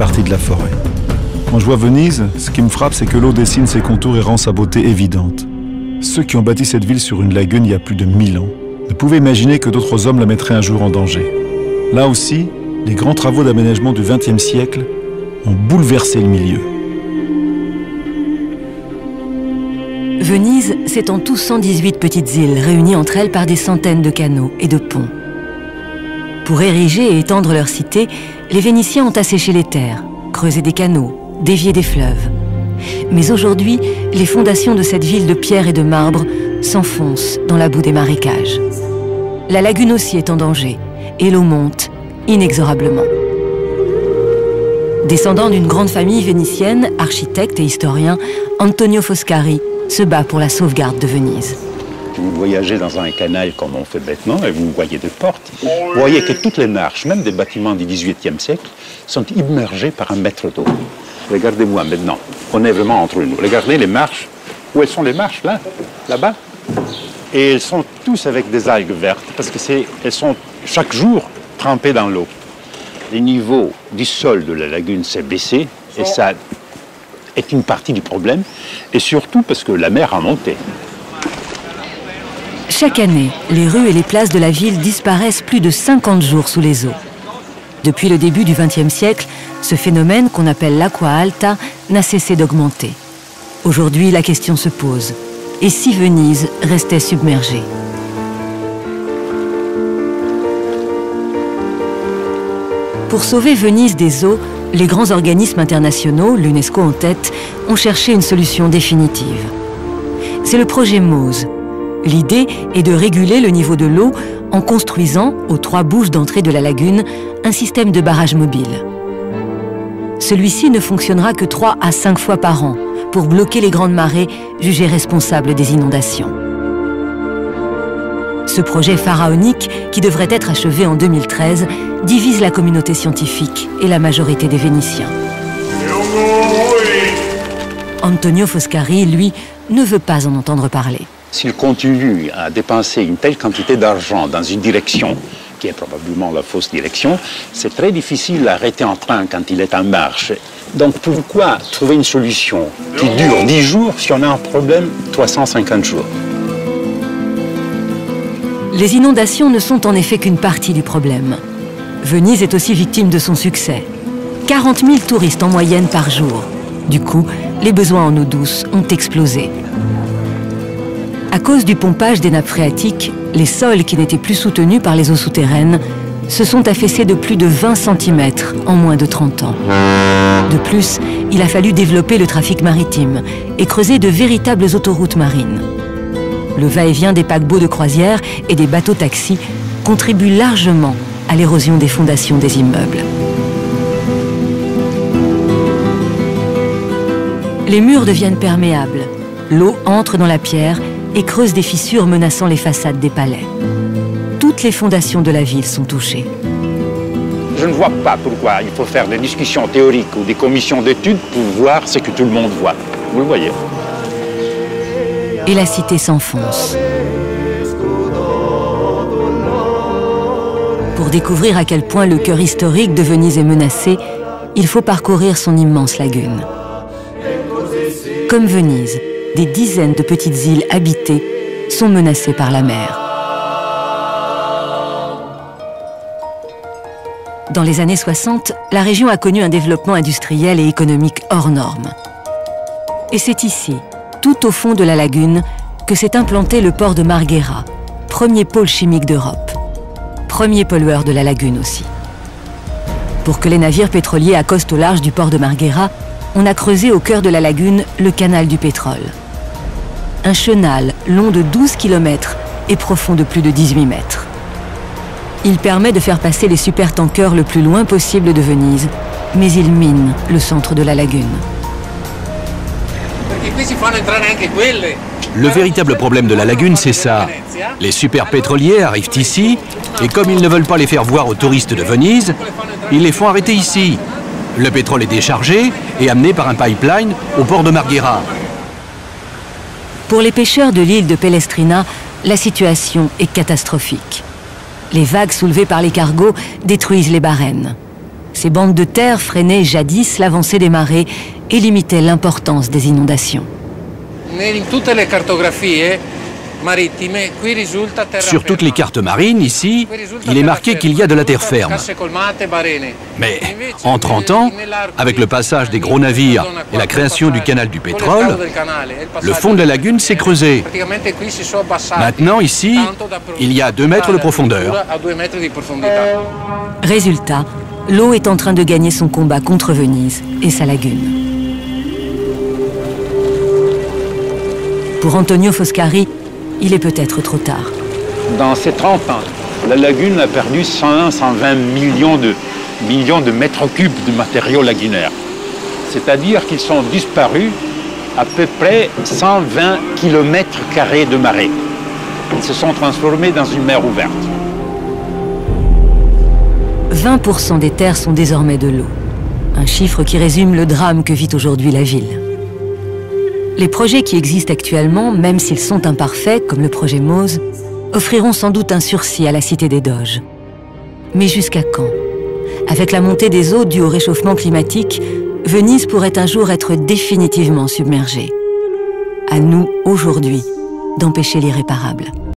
Partie de la forêt. Quand je vois Venise, ce qui me frappe, c'est que l'eau dessine ses contours et rend sa beauté évidente. Ceux qui ont bâti cette ville sur une lagune il y a plus de 1000 ans ne pouvaient imaginer que d'autres hommes la mettraient un jour en danger. Là aussi, les grands travaux d'aménagement du XXe siècle ont bouleversé le milieu. Venise, c'est en tout 118 petites îles réunies entre elles par des centaines de canaux et de ponts. Pour ériger et étendre leur cité, les Vénitiens ont asséché les terres, creusé des canaux, dévié des fleuves. Mais aujourd'hui, les fondations de cette ville de pierre et de marbre s'enfoncent dans la boue des marécages. La lagune aussi est en danger et l'eau monte inexorablement. Descendant d'une grande famille vénitienne, architecte et historien, Antonio Foscari se bat pour la sauvegarde de Venise. Vous voyagez dans un canal comme on fait bêtement et vous voyez des portes. Vous voyez que toutes les marches, même des bâtiments du XVIIIe siècle, sont immergées par un mètre d'eau. Regardez-moi maintenant, on est vraiment entre nous. Regardez les marches. Où elles sont les marches? Là, là-bas. Et elles sont tous avec des algues vertes parce que elles sont chaque jour trempées dans l'eau. Le niveau du sol de la lagune s'est baissé et ça est une partie du problème. Et surtout parce que la mer a monté. Chaque année, les rues et les places de la ville disparaissent plus de 50 jours sous les eaux. Depuis le début du XXe siècle, ce phénomène qu'on appelle l'acqua alta n'a cessé d'augmenter. Aujourd'hui, la question se pose. Et si Venise restait submergée? Pour sauver Venise des eaux, les grands organismes internationaux, l'UNESCO en tête, ont cherché une solution définitive. C'est le projet MOSE. L'idée est de réguler le niveau de l'eau en construisant, aux 3 bouches d'entrée de la lagune, un système de barrage mobile. Celui-ci ne fonctionnera que 3 à 5 fois par an pour bloquer les grandes marées jugées responsables des inondations. Ce projet pharaonique, qui devrait être achevé en 2013, divise la communauté scientifique et la majorité des Vénitiens. Antonio Foscari, lui, ne veut pas en entendre parler. S'il continue à dépenser une telle quantité d'argent dans une direction, qui est probablement la fausse direction, c'est très difficile d'arrêter un train quand il est en marche. Donc pourquoi trouver une solution qui dure 10 jours si on a un problème 350 jours? Les inondations ne sont en effet qu'une partie du problème. Venise est aussi victime de son succès. 40 000 touristes en moyenne par jour. Du coup, les besoins en eau douce ont explosé. À cause du pompage des nappes phréatiques, les sols qui n'étaient plus soutenus par les eaux souterraines se sont affaissés de plus de 20 cm en moins de 30 ans. De plus, il a fallu développer le trafic maritime et creuser de véritables autoroutes marines. Le va-et-vient des paquebots de croisière et des bateaux-taxis contribue largement à l'érosion des fondations des immeubles. Les murs deviennent perméables, l'eau entre dans la pierre et creuse des fissures menaçant les façades des palais. Toutes les fondations de la ville sont touchées. Je ne vois pas pourquoi il faut faire des discussions théoriques ou des commissions d'études pour voir ce que tout le monde voit. Vous le voyez. Et la cité s'enfonce. Pour découvrir à quel point le cœur historique de Venise est menacé, il faut parcourir son immense lagune. Comme Venise, des dizaines de petites îles habitées sont menacées par la mer. Dans les années 60, la région a connu un développement industriel et économique hors norme. Et c'est ici, tout au fond de la lagune, que s'est implanté le port de Marghera, premier pôle chimique d'Europe. Premier pollueur de la lagune aussi. Pour que les navires pétroliers accostent au large du port de Marghera, on a creusé au cœur de la lagune le canal du pétrole. Un chenal long de 12 km et profond de plus de 18 mètres. Il permet de faire passer les supertankers le plus loin possible de Venise, mais il mine le centre de la lagune. Le véritable problème de la lagune, c'est ça. Les super pétroliers arrivent ici, et comme ils ne veulent pas les faire voir aux touristes de Venise, ils les font arrêter ici. Le pétrole est déchargé et amené par un pipeline au port de Marghera. Pour les pêcheurs de l'île de Pellestrina, la situation est catastrophique. Les vagues soulevées par les cargos détruisent les barènes. Ces bandes de terre freinaient jadis l'avancée des marées et limitaient l'importance des inondations. Sur toutes les cartes marines, ici, il est marqué qu'il y a de la terre ferme. Mais en 30 ans, avec le passage des gros navires et la création du canal du pétrole, le fond de la lagune s'est creusé. Maintenant, ici, il y a 2 mètres de profondeur. Résultat, l'eau est en train de gagner son combat contre Venise et sa lagune. Pour Antonio Foscari, il est peut-être trop tard. Dans ces 30 ans, la lagune a perdu 120 millions de mètres cubes de matériaux lagunaires. C'est-à-dire qu'ils sont disparus à peu près 120 km² de marée. Ils se sont transformés dans une mer ouverte. 20% des terres sont désormais de l'eau. Un chiffre qui résume le drame que vit aujourd'hui la ville. Les projets qui existent actuellement, même s'ils sont imparfaits, comme le projet Mose, offriront sans doute un sursis à la cité des Doges. Mais jusqu'à quand? Avec la montée des eaux due au réchauffement climatique, Venise pourrait un jour être définitivement submergée. À nous, aujourd'hui, d'empêcher l'irréparable.